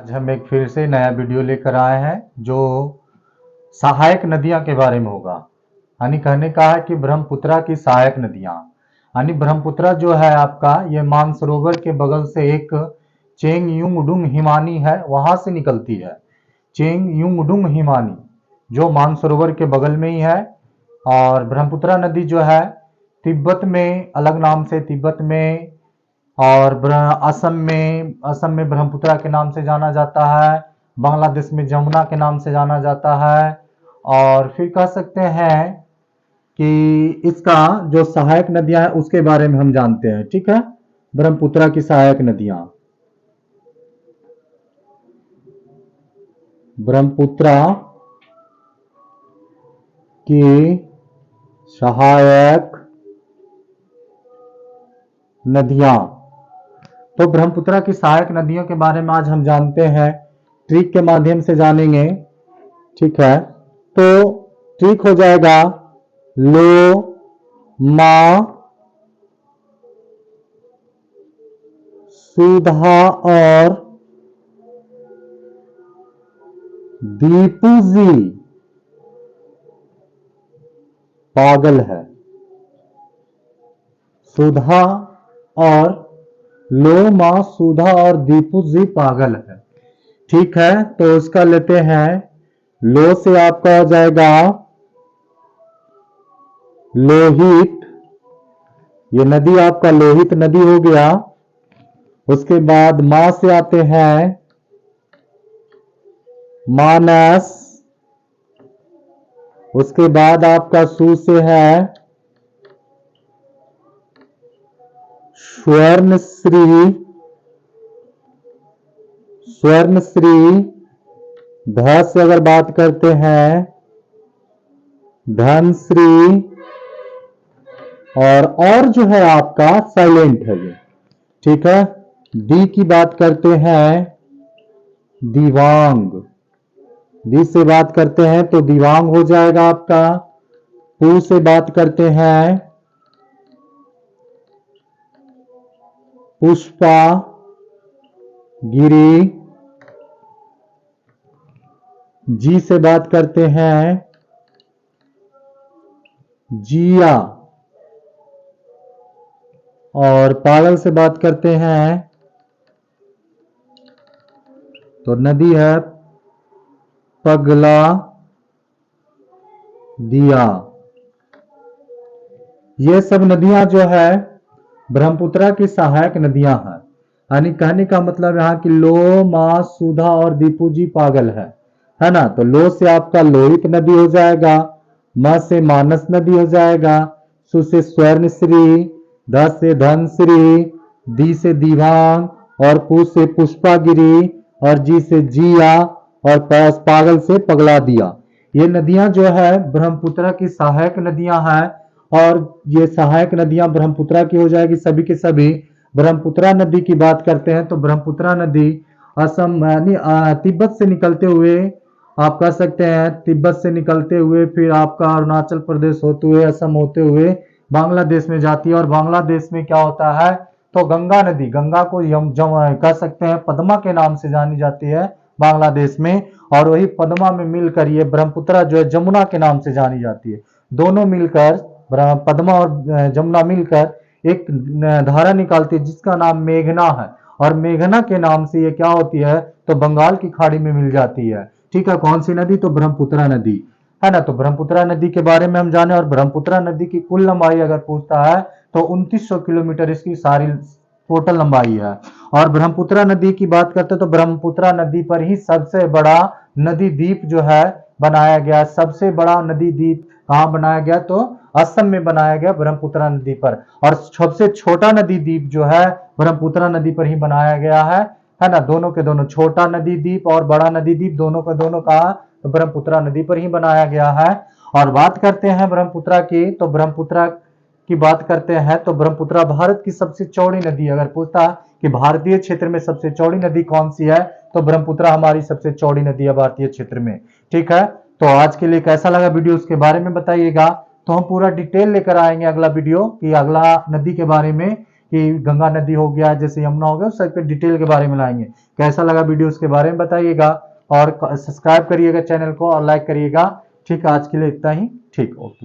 आज हम एक फिर से नया वीडियो लेकर आए हैं जो सहायक नदियां के बारे में होगा। यानी कहने का है कि ब्रह्मपुत्रा की सहायक नदियां। यानी ब्रह्मपुत्रा जो है आपका ये मानसरोवर के बगल से एक चेंग युंगडुंग हिमानी है, वहां से निकलती है। चेंग युंगडुंग हिमानी जो मानसरोवर के बगल में ही है। और ब्रह्मपुत्रा नदी जो है तिब्बत में अलग नाम से तिब्बत में और असम में ब्रह्मपुत्रा के नाम से जाना जाता है। बांग्लादेश में जमुना के नाम से जाना जाता है। और फिर कह सकते हैं कि इसका जो सहायक नदियां हैं उसके बारे में हम जानते हैं। ठीक है, ब्रह्मपुत्रा की सहायक नदियां। ब्रह्मपुत्रा की सहायक नदियां। तो ब्रह्मपुत्रा की सहायक नदियों के बारे में आज हम जानते हैं, ट्रिक के माध्यम से जानेंगे। ठीक है, तो ट्रिक हो जाएगा लो मा सुधा और दीपूजी पागल है। सुधा और लो मां सुधा और दीपूजी पागल है। ठीक है, तो इसका लेते हैं। लो से आपका हो जाएगा लोहित, ये नदी आपका लोहित नदी हो गया। उसके बाद मां से आते हैं मानस। उसके बाद आपका सू से है स्वर्णश्री। स्वर्णश्री। ध से अगर बात करते हैं धनश्री। और जो है आपका साइलेंट है ये। ठीक है, दी की बात करते हैं दिवांग। दी से बात करते हैं तो दिवांग हो जाएगा आपका। पू से बात करते हैं पुष्पा गिरी। जी से बात करते हैं जिया। और पागल से बात करते हैं तो नदी है पगला दिया। ये सब नदियां जो है ब्रह्मपुत्रा की सहायक नदियां हैं। यानी कहने का मतलब यहाँ की लो मा सुधा और दीपूजी पागल है ना। तो लो से आपका लोहित नदी हो जाएगा, म से मानस नदी हो जाएगा, सु से स्वर्णश्री, ध से धनश्री, दी से दीवांग और पू से पुष्पागिरी और जी से जिया और पागल से पगला दिया। ये नदियां जो है ब्रह्मपुत्रा की सहायक नदियां हैं। और ये सहायक नदियां ब्रह्मपुत्रा की हो जाएगी सभी के सभी। ब्रह्मपुत्रा नदी की बात करते हैं तो ब्रह्मपुत्रा नदी असम यानी तिब्बत से निकलते हुए आप कह सकते हैं, तिब्बत से निकलते हुए फिर आपका अरुणाचल प्रदेश होते हुए असम होते हुए बांग्लादेश में जाती है। और बांग्लादेश में क्या होता है तो गंगा नदी, गंगा को कह सकते हैं पद्मा के नाम से जानी जाती है बांग्लादेश में। और वही पद्मा में मिलकर ये ब्रह्मपुत्रा जो है जमुना के नाम से जानी जाती है। दोनों मिलकर पद्मा और जमुना मिलकर एक धारा निकालती है जिसका नाम मेघना है। और मेघना के नाम से ये क्या होती है तो बंगाल की खाड़ी में मिल जाती है। ठीक है, कौन सी नदी तो ब्रह्मपुत्रा नदी है ना। तो ब्रह्मपुत्रा नदी के बारे में हम जाने। और ब्रह्मपुत्रा नदी की कुल लंबाई अगर पूछता है तो 2900 किलोमीटर इसकी सारी टोटल लंबाई है। और ब्रह्मपुत्रा नदी की बात करते हैं तो ब्रह्मपुत्रा नदी पर ही सबसे बड़ा नदी द्वीप जो है बनाया गया। सबसे बड़ा नदी द्वीप कहां बनाया गया तो असम में बनाया गया ब्रह्मपुत्रा नदी पर। और सबसे छोटा नदी द्वीप जो है ब्रह्मपुत्रा नदी पर ही बनाया गया है ना। दोनों के दोनों छोटा नदी द्वीप और बड़ा नदी द्वीप दोनों का दोनों कहा तो ब्रह्मपुत्रा नदी पर ही बनाया गया है। और बात करते हैं ब्रह्मपुत्रा की तो ब्रह्मपुत्रा की बात करते हैं तो ब्रह्मपुत्रा भारत की सबसे चौड़ी नदी। अगर पूछता कि भारतीय क्षेत्र में सबसे चौड़ी नदी कौन सी है तो ब्रह्मपुत्रा हमारी सबसे चौड़ी नदी है भारतीय क्षेत्र में। ठीक है, तो आज के लिए कैसा लगा वीडियो उसके बारे में बताइएगा। तो हम पूरा डिटेल लेकर आएंगे अगला वीडियो कि अगला नदी के बारे में कि गंगा नदी हो गया, जैसे यमुना हो गया, उस सब के डिटेल के बारे में लाएंगे। कैसा लगा वीडियो उसके बारे में बताइएगा, और सब्सक्राइब करिएगा चैनल को और लाइक करिएगा। ठीक है, आज के लिए इतना ही। ठीक, ओके।